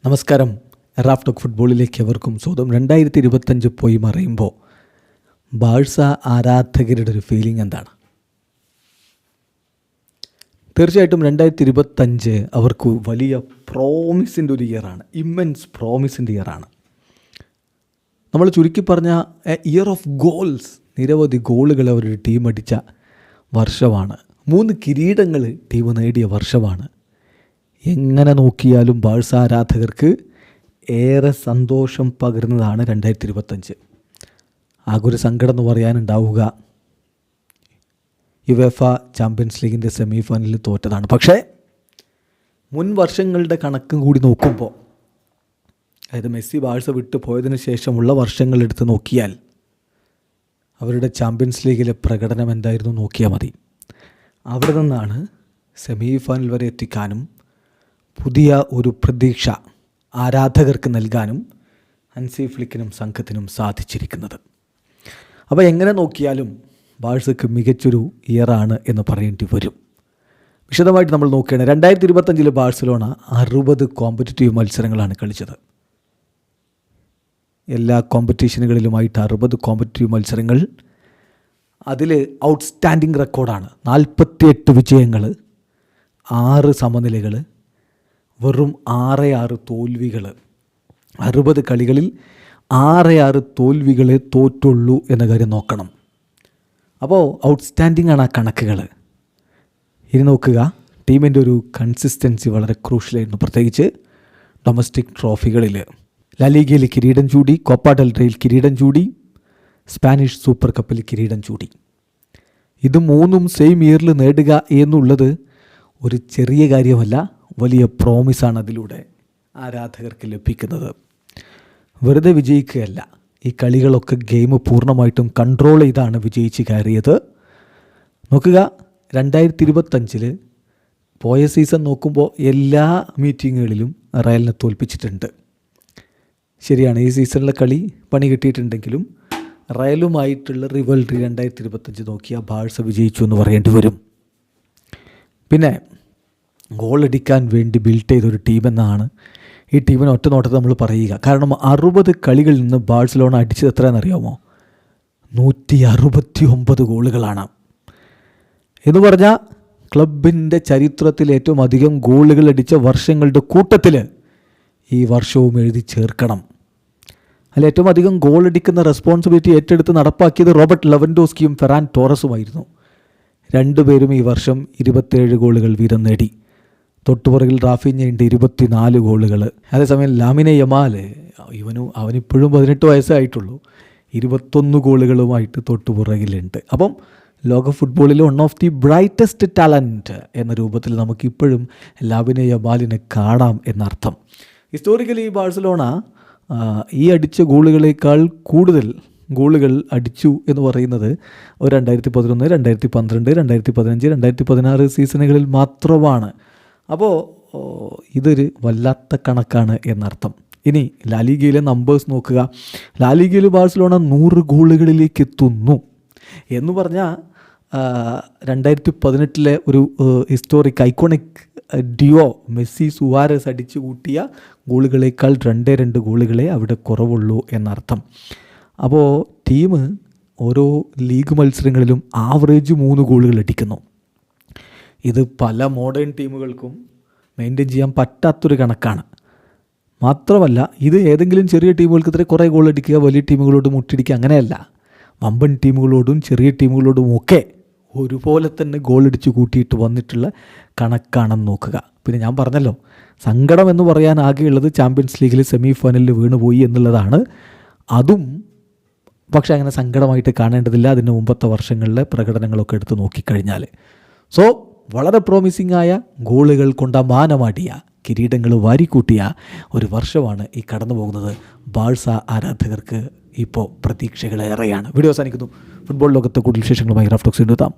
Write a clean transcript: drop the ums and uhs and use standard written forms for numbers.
നമസ്കാരം. Raf talk ഫുട്ബോളിലേക്ക് എവർക്കും സ്വാഗതം. 2025 പോയി മറയുമ്പോൾ ബാഴ്സ ആരാധകരുടെ ഒരു ഫീലിംഗ് എന്താണ്? തീർച്ചയായിട്ടും 2025 അവർക്ക് വലിയ പ്രോമിസിൻ്റെ ഒരു ഇയറാണ്, ഇമ്മൻസ് പ്രോമിസിൻ്റെ ഇയറാണ്. നമ്മൾ ചുരുക്കി പറഞ്ഞ ഇയർ ഓഫ് ഗോൾസ്, നിരവധി ഗോളുകൾ അവരുടെ ടീം അടിച്ച വർഷമാണ്. 3 കിരീടങ്ങൾ ടീം നേടിയ വർഷമാണ്. എങ്ങനെ നോക്കിയാലും ബാഴ്സ ആരാധകർക്ക് ഏറെ സന്തോഷം പകരുന്നതാണ് 2025. ആകൊരു സങ്കടം എന്ന് പറയാനുണ്ടാവുക യുവേഫ ചാമ്പ്യൻസ് ലീഗിൻ്റെ സെമി ഫൈനലിൽ തോറ്റതാണ്. പക്ഷേ മുൻ വർഷങ്ങളുടെ കണക്കും കൂടി നോക്കുമ്പോൾ, അതായത് മെസ്സി ബാഴ്സ വിട്ടു പോയതിനു ശേഷമുള്ള വർഷങ്ങളെടുത്ത് നോക്കിയാൽ അവരുടെ ചാമ്പ്യൻസ് ലീഗിലെ പ്രകടനം എന്തായിരുന്നു നോക്കിയാൽ മതി. അവിടെ നിന്നാണ് സെമി ഫൈനൽ വരെ എത്തിക്കാനും പുതിയ ഒരു പ്രതീക്ഷ ആരാധകർക്ക് നൽകാനും ഹൻസി ഫ്ലിക്കിനും സംഘത്തിനും സാധിച്ചിരിക്കുന്നത്. അപ്പോൾ എങ്ങനെ നോക്കിയാലും ബാഴ്സയ്ക്ക് മികച്ചൊരു ഇയറാണ് എന്ന് പറയേണ്ടി വരും. വിശദമായിട്ട് നമ്മൾ നോക്കുകയാണ്. 2025 ബാഴ്സലോണ 60 കോമ്പറ്റിറ്റീവ് മത്സരങ്ങളാണ് കളിച്ചത്. എല്ലാ കോമ്പറ്റീഷനുകളിലുമായിട്ട് 60 കോമ്പറ്റിറ്റീവ് മത്സരങ്ങൾ. അതിൽ ഔട്ട്സ്റ്റാൻഡിങ് റെക്കോർഡാണ് 48 വിജയങ്ങൾ, 6 സമനിലകൾ, വെറും 6 തോൽവികൾ. 60 കളികളിൽ 6 തോൽവികളെ തോറ്റുള്ളൂ എന്ന കാര്യം നോക്കണം. അപ്പോൾ ഔട്ട്സ്റ്റാൻഡിങ് ആണ് ആ കണക്കുകൾ. ഇനി നോക്കുക, ടീമിൻ്റെ ഒരു കൺസിസ്റ്റൻസി വളരെ ക്രൂഷ്യലായിരുന്നു. പ്രത്യേകിച്ച് ഡൊമസ്റ്റിക് ട്രോഫികളിൽ ലാലിഗയിൽ കിരീടം ചൂടി, കോപ്പ ഡെൽ റേയിൽ കിരീടം ചൂടി, സ്പാനിഷ് സൂപ്പർ കപ്പിൽ കിരീടം ചൂടി. ഇത് 3ഉം സെയിം ഇയറിൽ നേടുക എന്നുള്ളത് ഒരു ചെറിയ കാര്യമല്ല, വലിയ പ്രോമിസാണ് അതിലൂടെ ആരാധകർക്ക് ലഭിക്കുന്നത്. വെറുതെ വിജയിക്കുകയല്ല, ഈ കളികളൊക്കെ ഗെയിം പൂർണ്ണമായിട്ടും കൺട്രോൾ ചെയ്താണ് വിജയിച്ച് കയറിയത്. നോക്കുക, 2025 പോയ സീസൺ നോക്കുമ്പോൾ എല്ലാ മീറ്റിങ്ങുകളിലും റയലിനെ തോൽപ്പിച്ചിട്ടുണ്ട്. ശരിയാണ്, ഈ സീസണിലെ കളി പണി കിട്ടിയിട്ടുണ്ടെങ്കിലും റയലുമായിട്ടുള്ള റിവൽറി 2025 നോക്കിയാൽ ബാഴ്സ വിജയിച്ചു എന്ന് പറയേണ്ടി വരും. പിന്നെ ഗോളടിക്കാൻ വേണ്ടി ബിൽഡ് ചെയ്തൊരു ടീമെന്നാണ് ഈ ടീമിനെ ഒറ്റ നോട്ടത്തിൽ നമ്മൾ പറയുക. കാരണം 60 കളികളിൽ നിന്ന് ബാഴ്സലോണ അടിച്ചത് എത്രയാണെന്നറിയാമോ? 169 ഗോളുകളാണ്. എന്ന് പറഞ്ഞാൽ ക്ലബിൻ്റെ ചരിത്രത്തിൽ ഏറ്റവും അധികം ഗോളുകൾ അടിച്ച വർഷങ്ങളുടെ കൂട്ടത്തിൽ ഈ വർഷവും എഴുതി ചേർക്കണം. അതിൽ ഏറ്റവും അധികം ഗോളടിക്കുന്ന റെസ്പോൺസിബിലിറ്റി ഏറ്റെടുത്ത് നടപ്പാക്കിയത് റോബർട്ട് ലെവൻഡോസ്കിയും ഫെറാൻ ടോറസുമായിരുന്നു. രണ്ടുപേരും ഈ വർഷം 27 ഗോളുകൾ വീതം നേടി. തൊട്ടുപുറകിൽ റാഫിഞ്ഞയുണ്ട് 24 ഗോളുകൾ. അതേസമയം ലാമിനെ യമാൽ, അവനിപ്പോഴും 18 വയസ്സേ ആയിട്ടുള്ളൂ, 21 ഗോളുകളുമായിട്ട് തൊട്ടുപുറകിലുണ്ട്. അപ്പം ലോക ഫുട്ബോളിലെ one of the brightest talent എന്ന രൂപത്തിൽ നമുക്കിപ്പോഴും ലാമിനെ യമാലിനെ കാണാം എന്നർത്ഥം. ഹിസ്റ്റോറിക്കലി ബാഴ്സലോണ ഈ അടിച്ച ഗോളുകളേക്കാൾ കൂടുതൽ ഗോളുകൾ അടിച്ചു എന്ന് പറയുന്നത് 2011, 2012, 2015, 2016 സീസണുകളിൽ മാത്രമാണ്. അപ്പോൾ ഇതൊരു വല്ലാത്ത കണക്കാണ് എന്നർത്ഥം. ഇനി ലാലിഗയിലെ നമ്പേഴ്സ് നോക്കുക. ലാലിഗയിൽ ബാഴ്സലോണ 100 ഗോളുകളിലേക്ക് എത്തുന്നു എന്ന് പറഞ്ഞാൽ 2018 ഒരു historic iconic duo Messi Suarez അടിച്ചു കൂട്ടിയ ഗോളുകളേക്കാൾ 2 ഗോളുകളെ അവിടെ കുറവുള്ളൂ എന്നർത്ഥം. അപ്പോൾ ടീം ഓരോ ലീഗ് മത്സരങ്ങളിലും ആവറേജ് 3 ഗോളുകൾ അടിക്കുന്നു. ഇത് പല മോഡേൺ ടീമുകൾക്കും മെയിൻറ്റെയിൻ ചെയ്യാൻ പറ്റാത്തൊരു കണക്കാണ്. മാത്രമല്ല, ഇത് ഏതെങ്കിലും ചെറിയ ടീമുകൾക്ക് ഇത്ര കുറേ ഗോൾ അടിക്കുക, വലിയ ടീമുകളോട് മുട്ടിടിക്കുക, അങ്ങനെയല്ല. വമ്പൻ ടീമുകളോടും ചെറിയ ടീമുകളോടും ഒക്കെ ഒരുപോലെ തന്നെ ഗോളടിച്ച് കൂട്ടിയിട്ട് വന്നിട്ടുള്ള കണക്കാണെന്ന് നോക്കുക. പിന്നെ ഞാൻ പറഞ്ഞല്ലോ, സങ്കടം എന്ന് പറയാൻ ആകെയുള്ളത് ചാമ്പ്യൻസ് ലീഗിൽ സെമി ഫൈനലിൽ വീണുപോയി എന്നുള്ളതാണ്. അതും പക്ഷേ അങ്ങനെ സങ്കടമായിട്ട് കാണേണ്ടതില്ല, അതിന് മുമ്പത്തെ വർഷങ്ങളിലെ പ്രകടനങ്ങളൊക്കെ എടുത്ത് നോക്കിക്കഴിഞ്ഞാൽ. സോ വളരെ പ്രോമിസിംഗ് ആയ, ഗോളുകൾ കൊണ്ട് മാനമാടിയ, കിരീടങ്ങൾ വാരിക്കൂട്ടിയ ഒരു വർഷമാണ് ഈ കടന്നു പോകുന്നത്. ബാഴ്സ ആരാധകർക്ക് ഇപ്പോൾ പ്രതീക്ഷകളേറെയാണ്. വീഡിയോ അവസാനിക്കുന്നു. ഫുട്ബോൾ ലോകത്തെ കൂടുതൽ വിശേഷങ്ങളുമായി റാഫ് ടോക്സ് എത്താം.